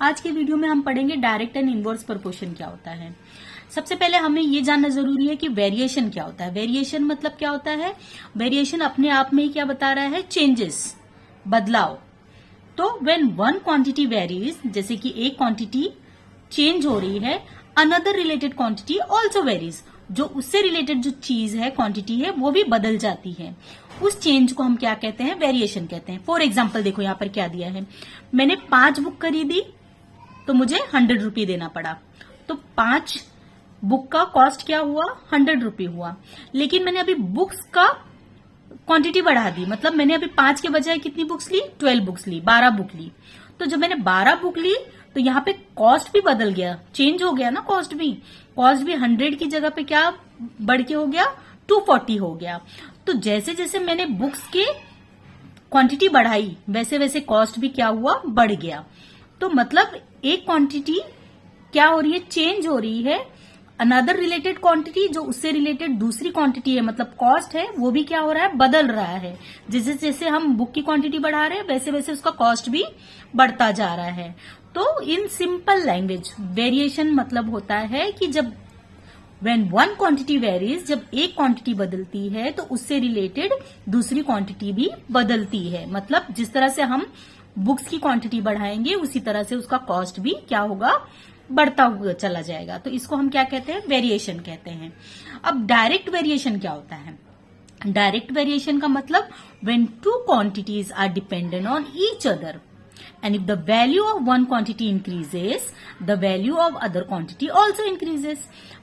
आज के वीडियो में हम पढ़ेंगे डायरेक्ट एंड इनवर्स प्रोपोर्शन क्या होता है। सबसे पहले हमें ये जानना जरूरी है कि वेरिएशन क्या होता है। वेरिएशन मतलब क्या होता है? वेरिएशन अपने आप में ही क्या बता रहा है? चेंजेस, बदलाव। तो व्हेन वन क्वांटिटी वेरीज, जैसे कि एक क्वांटिटी चेंज हो रही है, another related quantity also varies, जो उससे रिलेटेड जो चीज है, क्वांटिटी है, वो भी बदल जाती है। उस चेंज को हम क्या कहते हैं? वेरिएशन कहते हैं। फॉर एग्जाम्पल देखो यहाँ पर क्या दिया है। मैंने 5 बुक खरीदी तो मुझे 100 रुपये देना पड़ा। तो 5 बुक का कॉस्ट क्या हुआ? 100 रुपये हुआ। लेकिन मैंने अभी बुक्स का क्वांटिटी बढ़ा दी, मतलब मैंने अभी 5 के बजाय कितनी बुक्स ली? 12 बुक्स ली, 12 बुक ली। तो जब मैंने 12 बुक ली तो यहाँ पे कॉस्ट भी बदल गया, चेंज हो गया ना। कॉस्ट भी 100 की जगह पे क्या बढ़ के हो गया? 240 हो गया। तो जैसे जैसे मैंने बुक्स की क्वांटिटी बढ़ाई वैसे वैसे कॉस्ट भी क्या हुआ? बढ़ गया। तो मतलब एक क्वांटिटी क्या हो रही है? चेंज हो रही है। अनदर रिलेटेड क्वांटिटी, जो उससे रिलेटेड दूसरी क्वांटिटी है, मतलब कॉस्ट है, वो भी क्या हो रहा है? बदल रहा है। जैसे जैसे हम बुक की क्वांटिटी बढ़ा रहे हैं वैसे वैसे उसका कॉस्ट भी बढ़ता जा रहा है। तो इन सिंपल लैंग्वेज वेरिएशन मतलब होता है कि जब व्हेन वन क्वांटिटी वेरीज, जब एक क्वांटिटी बदलती है तो उससे रिलेटेड दूसरी क्वांटिटी भी बदलती है। मतलब जिस तरह से हम बुक्स की क्वांटिटी बढ़ाएंगे उसी तरह से उसका कॉस्ट भी क्या होगा? बढ़ता हुआ चला जाएगा। तो इसको हम क्या कहते हैं? वेरिएशन कहते हैं। अब डायरेक्ट वेरिएशन क्या होता है? डायरेक्ट वेरिएशन का मतलब when two quantities are dependent on each other and if the value of one quantity increases, the value of other quantity also increases।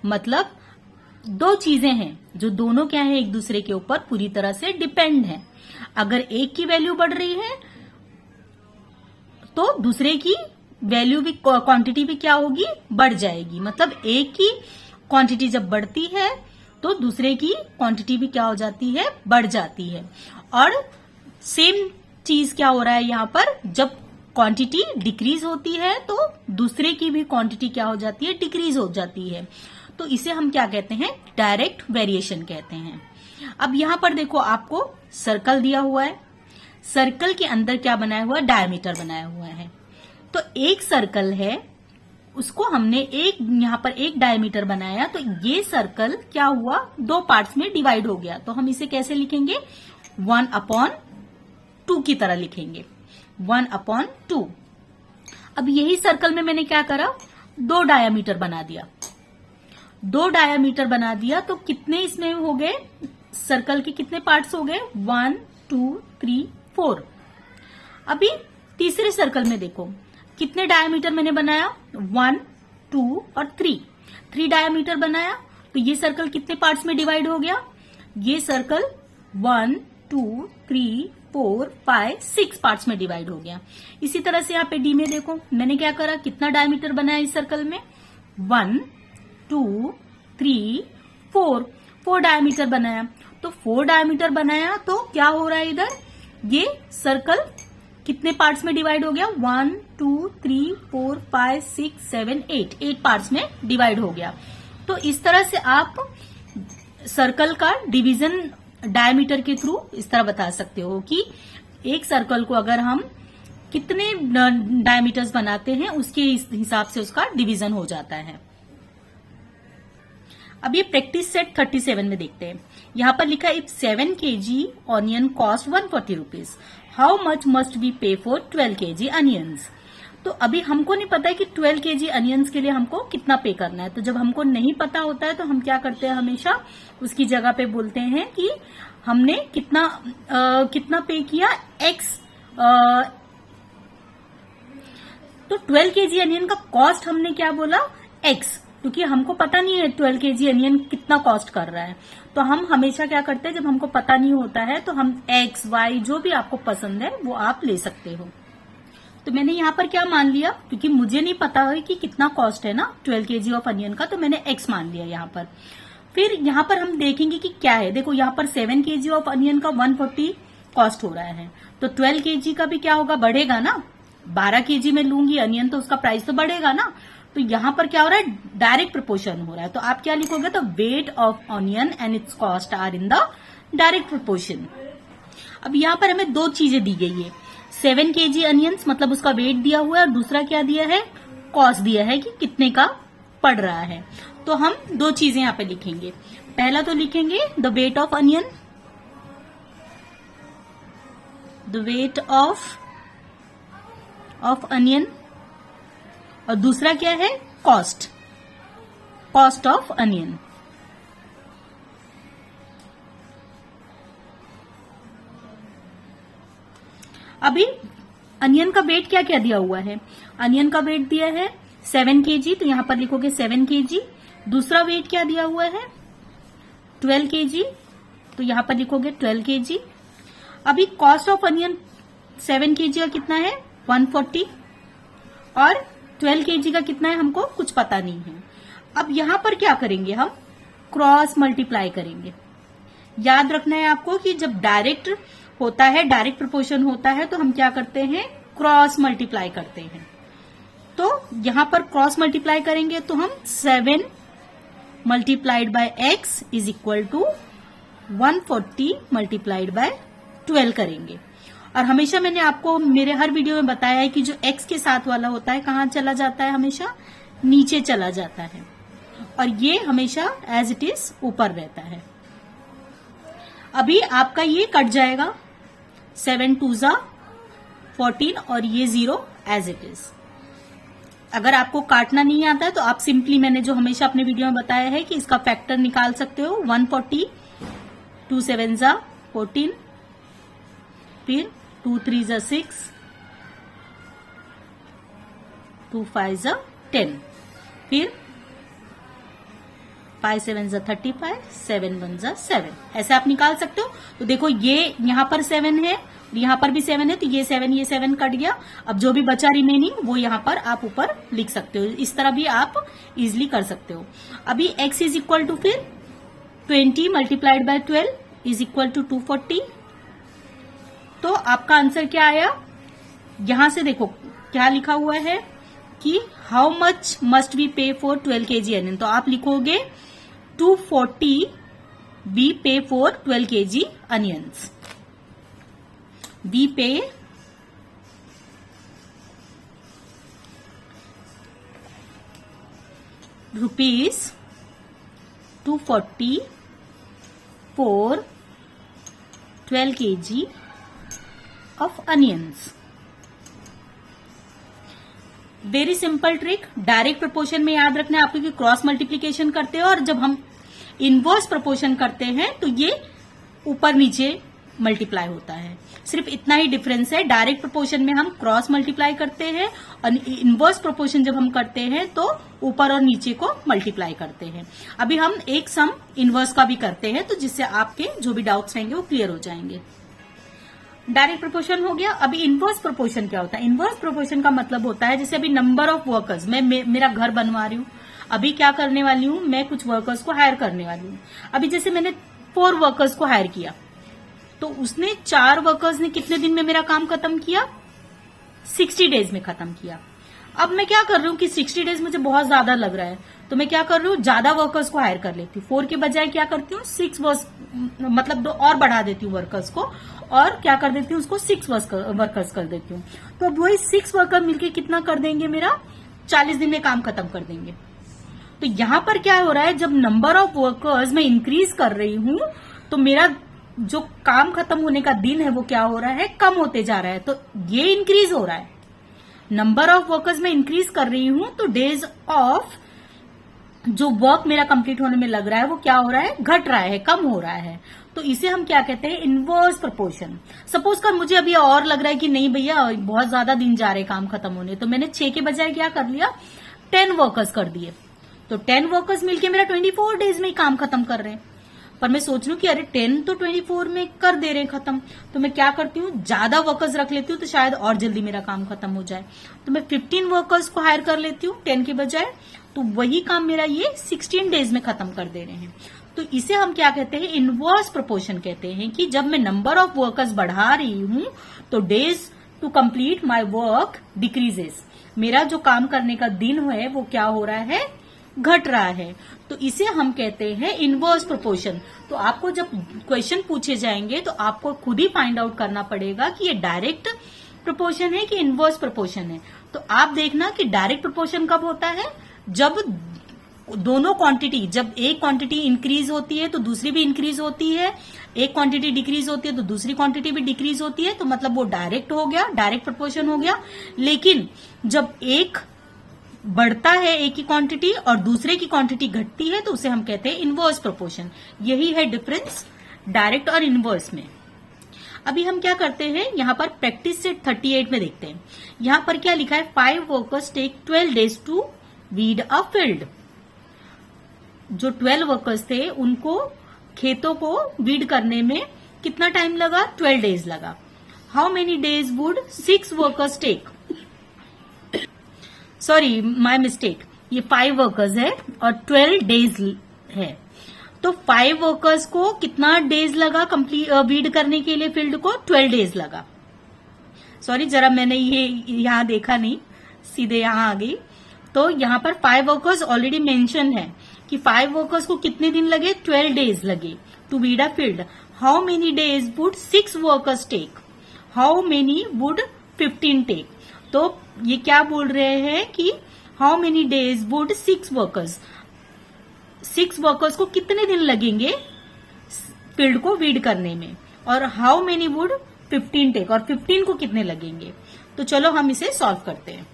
मतलब दो चीजें हैं जो दोनों क्या है? एक दूसरे के ऊपर पूरी तरह से डिपेंड है। अगर एक की वैल्यू बढ़ रही है तो दूसरे की वैल्यू भी, क्वांटिटी भी क्या होगी? बढ़ जाएगी। मतलब एक की क्वांटिटी जब बढ़ती है तो दूसरे की क्वांटिटी भी क्या हो जाती है? बढ़ जाती है। और सेम चीज क्या हो रहा है यहाँ पर? जब क्वांटिटी डिक्रीज होती है तो दूसरे की भी क्वांटिटी क्या हो जाती है? डिक्रीज हो जाती है। तो इसे हम क्या कहते हैं? डायरेक्ट वेरिएशन कहते हैं। अब यहां पर देखो आपको सर्कल दिया हुआ है। सर्कल के अंदर क्या बनाया हुआ है? डायमीटर बनाया हुआ है। तो एक सर्कल है, उसको हमने यहां पर एक डायमीटर बनाया, तो ये सर्कल क्या हुआ? 2 पार्ट्स में डिवाइड हो गया। तो हम इसे कैसे लिखेंगे? 1/2 की तरह लिखेंगे। 1/2। अब यही सर्कल में मैंने क्या करा? 2 डायामीटर बना दिया। 2 डायामीटर बना दिया तो कितने इसमें हो गए? सर्कल के कितने पार्ट्स हो गए? 1 2 3 4। अभी तीसरे सर्कल में देखो कितने डायामीटर मैंने बनाया? 1 2 और 3 डायामीटर बनाया। तो ये सर्कल कितने पार्ट्स में डिवाइड हो गया? ये सर्कल 1 2 3 4 5 6 पार्ट्स में डिवाइड हो गया। इसी तरह से यहाँ पे डी में देखो मैंने क्या करा? कितना डायमीटर बनाया इस सर्कल में? 1 2 3 4 डायमीटर बनाया। तो 4 डायमीटर बनाया तो क्या हो रहा है? इधर ये सर्कल कितने पार्ट्स में डिवाइड हो गया? 1 2 3 4 5 6 7 8 पार्ट्स में डिवाइड हो गया। तो इस तरह से आप सर्कल का डिवीजन डायमीटर के थ्रू इस तरह बता सकते हो कि एक सर्कल को अगर हम कितने डायमीटर्स बनाते हैं उसके हिसाब से उसका डिवीजन हो जाता है। अब ये प्रैक्टिस सेट 37 में देखते हैं। यहां पर लिखा है if 7 kg onion cost 140 rupees, how much must we pay for 12 kg onions. तो अभी हमको नहीं पता है कि 12 kg अनियंस के लिए हमको कितना पे करना है। तो जब हमको नहीं पता होता है तो हम क्या करते हैं? हमेशा उसकी जगह पे बोलते हैं कि हमने कितना पे किया? x। तो 12 kg अनियन का कॉस्ट हमने क्या बोला? x, क्योंकि हमको पता नहीं है 12 kg अनियन कितना कॉस्ट कर रहा है। तो हम हमेशा क्या करते हैं? जब हमको पता नहीं होता है तो हम x y जो भी आपको पसंद है वो आप ले सकते हो। तो मैंने यहाँ पर क्या मान लिया? क्योंकि मुझे नहीं पता है कि कितना कॉस्ट है ना 12 kg ऑफ अनियन का, तो मैंने x मान लिया यहाँ पर। फिर यहाँ पर हम देखेंगे कि क्या है। देखो यहाँ पर 7 kg ऑफ अनियन का 140 कॉस्ट हो रहा है, तो 12 kg का भी क्या होगा? बढ़ेगा ना। 12 kg में लूंगी अनियन तो उसका प्राइस तो बढ़ेगा ना। तो यहाँ पर क्या हो रहा है? डायरेक्ट प्रोपोर्शन हो रहा है। तो आप क्या लिखोगे? तो weight of onion and its cost are in the direct proportion. अब यहाँ पर हमें 2 चीजें दी गई है। 7 kg अनियंस, मतलब उसका वेट दिया हुआ है, और दूसरा क्या दिया है, कॉस्ट दिया है कि कितने का पड़ रहा है। तो हम दो चीजें यहाँ पे लिखेंगे। पहला तो लिखेंगे the weight of onion, the weight of onion, और दूसरा क्या है, कॉस्ट ऑफ अनियन। अभी अनियन का वेट क्या क्या दिया हुआ है, अनियन का वेट दिया है 7 kg, तो यहां पर लिखोगे 7 kg। दूसरा वेट क्या दिया हुआ है, 12 kg, तो यहां पर लिखोगे 12 kg। अभी कॉस्ट ऑफ अनियन 7 kg का कितना है, 140, और 12 kg का कितना है हमको कुछ पता नहीं है। अब यहां पर क्या करेंगे, हम क्रॉस मल्टीप्लाई करेंगे। याद रखना है आपको कि जब डायरेक्ट होता है, डायरेक्ट प्रोपोर्शन होता है, तो हम क्या करते हैं, क्रॉस मल्टीप्लाई करते हैं। तो यहां पर क्रॉस मल्टीप्लाई करेंगे तो हम 7 multiplied by x is equal to 140 multiplied by 12 करेंगे। और हमेशा मैंने आपको मेरे हर वीडियो में बताया है कि जो x के साथ वाला होता है कहां चला जाता है, हमेशा नीचे चला जाता है, और ये हमेशा एज इट इज ऊपर रहता है। अभी आपका ये कट जाएगा, 7 2 जा 14, और ये 0 एज इट इज। अगर आपको काटना नहीं आता है तो आप सिंपली, मैंने जो हमेशा अपने वीडियो में बताया है कि इसका फैक्टर निकाल सकते हो, 140, 2 7 जा 14, फिर 2 3 जा 6, 2 5 जा 10, फिर 5 7 जा 35, 7 1 जा 7, ऐसे आप निकाल सकते हो। तो देखो ये यहां पर 7 है, यहां पर भी 7 है, तो ये 7 कट गया। अब जो भी बचा रिमेनिंग वो यहां पर आप ऊपर लिख सकते हो। इस तरह भी आप इजिली कर सकते हो। अभी x इज इक्वल टू फिर 20 multiplied by 12 is equal to 240। तो आपका आंसर क्या आया, यहां से देखो क्या लिखा हुआ है कि how much must we pay for 12 kg onion. तो आप लिखोगे 240 we pay for 12 kg onions. We pay rupees 240 for 12 kg of onions। Very simple trick, direct proportion में याद रखना है आपको कि क्रॉस मल्टीप्लीकेशन करते हो, और जब हम इनवर्स प्रोपोर्शन करते हैं तो ये ऊपर नीचे मल्टीप्लाई होता है। सिर्फ इतना ही डिफरेंस है, डायरेक्ट प्रोपोर्शन में हम क्रॉस मल्टीप्लाई करते हैं, और इनवर्स प्रोपोर्शन जब हम करते हैं तो ऊपर और नीचे को मल्टीप्लाई करते हैं। अभी हम एक सम इनवर्स का भी करते हैं, तो जिससे आपके जो भी डाउट्स रहेंगे वो क्लियर हो जाएंगे। डायरेक्ट प्रोपोर्शन हो गया। अभी इनवर्स प्रोपोर्शन क्या होता है, इनवर्स प्रोपोर्शन का मतलब होता है जैसे अभी नंबर ऑफ वर्कर्स, मैं मेरा घर बनवा रही हूँ, अभी क्या करने वाली हूँ, मैं कुछ वर्कर्स को हायर करने वाली हूँ। अभी जैसे मैंने 4 वर्कर्स को हायर किया, तो उसने 4 वर्कर्स ने कितने दिन में मेरा काम खत्म किया, 60 डेज में खत्म किया। अब मैं क्या कर रही हूँ कि 60 डेज मुझे बहुत ज्यादा लग रहा है, तो मैं क्या कर रही हूँ, ज्यादा वर्कर्स को हायर कर लेती हूँ। 4 के बजाय क्या करती हूँ, 6 मतलब 2 और बढ़ा देती हूँ वर्कर्स को, और क्या कर देती हूँ उसको 6 वर्कर्स कर देती हूँ। तो अब वही 6 वर्कर मिलकर कितना कर देंगे, मेरा 40 दिन में काम खत्म कर देंगे। तो यहां पर क्या हो रहा है, जब नंबर ऑफ वर्कर्स मैं इंक्रीज कर रही हूं तो मेरा जो काम खत्म होने का दिन है वो क्या हो रहा है, कम होते जा रहा है। तो ये इंक्रीज हो रहा है, नंबर ऑफ वर्कर्स में इंक्रीज कर रही हूं तो डेज ऑफ जो वर्क मेरा कंप्लीट होने में लग रहा है वो क्या हो रहा है, घट रहा है, कम हो रहा है। तो इसे हम क्या कहते हैं, इनवर्स प्रोपोर्शन। सपोज कर मुझे अभी और लग रहा है कि नहीं भैया बहुत ज्यादा दिन जा रहे काम खत्म होने, तो मैंने 6 के बजाय क्या कर लिया, 10 वर्कर्स कर दिए। तो 10 वर्कर्स मिलके मेरा 24 डेज में ही काम खत्म कर रहे हैं। पर मैं सोच रही हूँ कि अरे 10 तो 24 में कर दे रहे हैं खत्म, तो मैं क्या करती हूँ, ज्यादा वर्कर्स रख लेती हूँ तो शायद और जल्दी मेरा काम खत्म हो जाए। तो मैं 15 वर्कर्स को हायर कर लेती हूँ 10 के बजाय, तो वही काम मेरा ये 16 डेज में खत्म कर दे रहे हैं। तो इसे हम क्या कहते हैं, इनवर्स प्रोपोर्शन कहते हैं, कि जब मैं नंबर ऑफ वर्कर्स बढ़ा रही हूं तो days to complete my work decreases, मेरा जो काम करने का दिन है वो क्या हो रहा है, घट रहा है। तो इसे हम कहते हैं इनवर्स प्रोपोर्शन। तो आपको जब क्वेश्चन पूछे जाएंगे तो आपको खुद ही फाइंड आउट करना पड़ेगा कि ये डायरेक्ट प्रोपोर्शन है कि इनवर्स प्रोपोर्शन है? तो आप देखना कि डायरेक्ट प्रोपोर्शन कब होता है, जब दोनों क्वांटिटी, जब एक क्वांटिटी इंक्रीज होती है तो दूसरी भी इंक्रीज होती है, एक क्वांटिटी डिक्रीज होती है तो दूसरी क्वांटिटी भी डिक्रीज होती है, तो मतलब वो डायरेक्ट हो गया, डायरेक्ट प्रोपोर्शन हो गया। लेकिन जब एक बढ़ता है एक की क्वांटिटी और दूसरे की क्वांटिटी घटती है तो उसे हम कहते हैं इनवर्स प्रोपोर्शन। यही है डिफरेंस डायरेक्ट और इनवर्स में। अभी हम क्या करते हैं, यहां पर प्रैक्टिस सेट 38 में देखते हैं। यहां पर क्या लिखा है, 5 workers take 12 days to weed a field. जो 12 वर्कर्स थे उनको खेतों को वीड करने में कितना टाइम लगा, 12 days लगा। How many days would 6 workers take? Sorry, my mistake, ये 5 वर्कर्स है और 12 days है, तो 5 वर्कर्स को कितना डेज लगा कंप्लीट वीड करने के लिए फील्ड को? 12 days लगा। सॉरी, जरा मैंने ये यहां देखा नहीं, सीधे यहां आ गई। तो यहां पर 5 वर्कर्स ऑलरेडी मेंशन है कि 5 वर्कर्स को कितने दिन लगे, 12 days लगे to weed a field. How many days would 6 workers take? How many would 15 take? तो ये क्या बोल रहे हैं कि how many days would 6 workers को कितने दिन लगेंगे फील्ड को वीड करने में, और हाउ मेनी वुड 15 टेक, और 15 को कितने लगेंगे। तो चलो हम इसे सॉल्व करते हैं।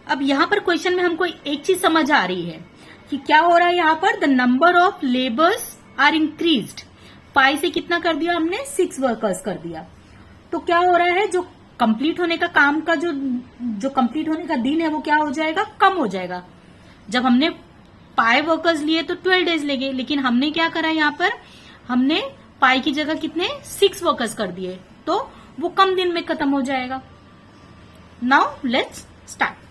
अब यहां पर क्वेश्चन में हमको एक चीज समझ आ रही है कि क्या हो रहा है, यहां पर the number of labours are increased. 5 से कितना कर दिया हमने, 6 वर्कर्स कर दिया। तो क्या हो रहा है, जो कंप्लीट होने का काम का जो कंप्लीट होने का दिन है वो क्या हो जाएगा, कम हो जाएगा। जब हमने 5 वर्कर्स लिए तो 12 days लगे, लेकिन हमने क्या करा यहां पर, हमने 5 की जगह कितने 6 वर्कर्स कर दिए, तो वो कम दिन में खत्म हो जाएगा। Now let's start.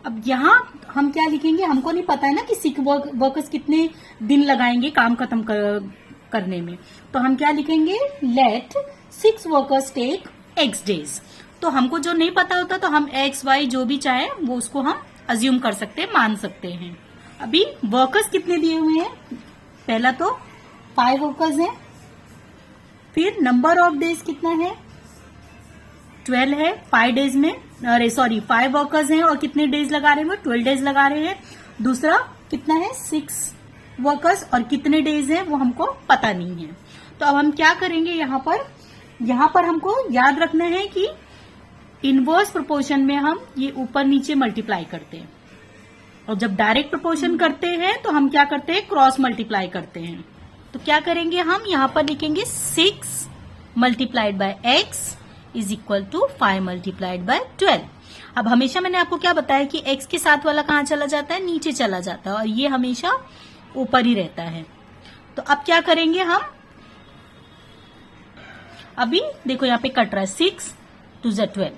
अब यहां हम क्या लिखेंगे, हमको नहीं पता है ना कि 6 वर्कर्स कितने दिन लगाएंगे काम खत्म करने में, तो हम क्या लिखेंगे, let 6 workers take x days। तो हमको जो नहीं पता होता तो हम x y जो भी चाहे वो उसको हम अज्यूम कर सकते हैं, मान सकते हैं। अभी वर्कर्स कितने दिए हुए हैं, पहला तो 5 वर्कर्स हैं, फिर नंबर ऑफ डेज कितना है, 12 है 5 days में, अरे सॉरी 5 वर्कर्स हैं और कितने डेज लगा रहे हैं वो 12 days लगा रहे हैं। दूसरा कितना है 6 वर्कर्स और कितने डेज हैं वो हमको पता नहीं है। तो अब हम क्या करेंगे, यहां पर हमको याद रखना है कि इनवर्स प्रोपोर्शन में हम ये ऊपर नीचे मल्टीप्लाई करते हैं, और जब डायरेक्ट प्रोपोर्शन करते हैं तो हम क्या करते हैं, क्रॉस मल्टीप्लाई करते हैं। तो क्या करेंगे, हम यहां पर लिखेंगे 6 multiplied by x is equal to 5 multiplied by 12। अब हमेशा मैंने आपको क्या बताया कि x के साथ वाला कहां चला जाता है, नीचे चला जाता है, और ये हमेशा ऊपर ही रहता है। तो अब क्या करेंगे हम, अभी देखो यहां पे कट रहा है 6 2 12।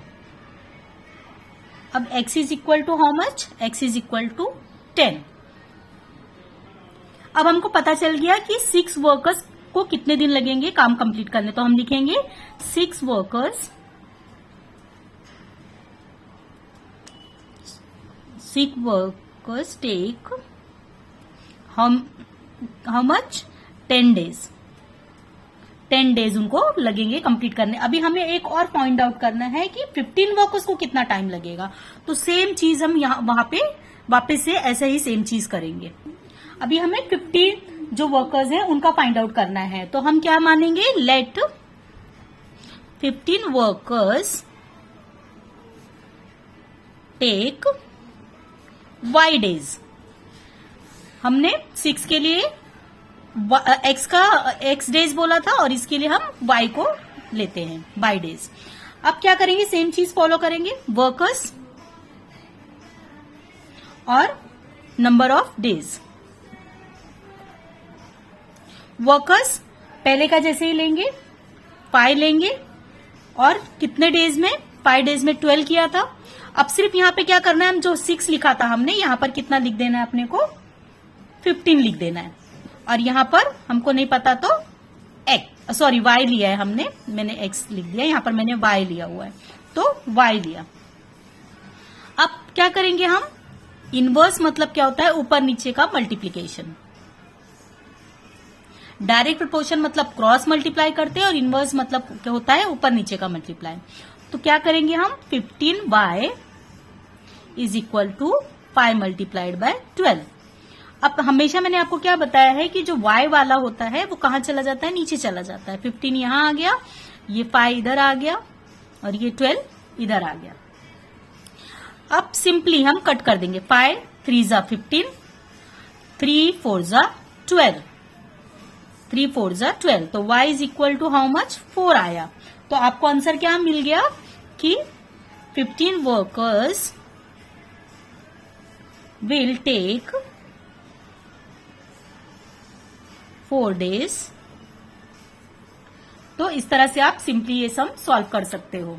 अब x is equal to how much, x is equal to 10। अब हमको पता चल गया कि 6 वर्कर्स को कितने दिन लगेंगे काम कंप्लीट करने, तो हम लिखेंगे 6 workers take how much 10 days। 10 days उनको लगेंगे कंप्लीट करने। अभी हमें एक और पॉइंट आउट करना है कि 15 वर्कर्स को कितना टाइम लगेगा, तो सेम चीज हम वहां पे वापस से ऐसे ही सेम चीज करेंगे। अभी हमें 15 जो वर्कर्स हैं उनका फाइंड आउट करना है, तो हम क्या मानेंगे, let 15 workers take y days। हमने 6 के लिए x डेज बोला था और इसके लिए हम y को लेते हैं y डेज। अब क्या करेंगे, सेम चीज फॉलो करेंगे, वर्कर्स और नंबर ऑफ डेज। वर्कर्स पहले का जैसे ही लेंगे, 5 लेंगे, और कितने डेज में, 5 डेज में 12 किया था। अब सिर्फ यहां पे क्या करना है, हम जो 6 लिखा था हमने, यहां पर कितना लिख देना है अपने को, 15 लिख देना है। और यहां पर हमको नहीं पता तो y लिया है हमने, मैंने x लिख दिया, यहां पर मैंने y लिया हुआ है, तो y लिया। अब क्या करेंगे हम, इनवर्स मतलब क्या होता है, ऊपर नीचे का मल्टीप्लीकेशन। डायरेक्ट प्रोपोर्शन मतलब क्रॉस मल्टीप्लाई करते हैं और इनवर्स मतलब क्या होता है, ऊपर नीचे का मल्टीप्लाई। तो क्या करेंगे हम, 15y is equal to 5 multiplied by 12। अब हमेशा मैंने आपको क्या बताया है कि जो y वाला होता है वो कहां चला जाता है, नीचे चला जाता है। 15 यहां आ गया, ये 5 इधर आ गया और ये 12 इधर आ गया। अब सिंपली हम कट कर देंगे, 5 3 जा 15, 3 4 जा 12, 3 4 जा 12। तो y is equal to how much, 4 आया। तो आपको आंसर क्या मिल गया कि 15 वर्कर्स विल टेक 4 days। तो इस तरह से आप सिंपली ये सम सॉल्व कर सकते हो।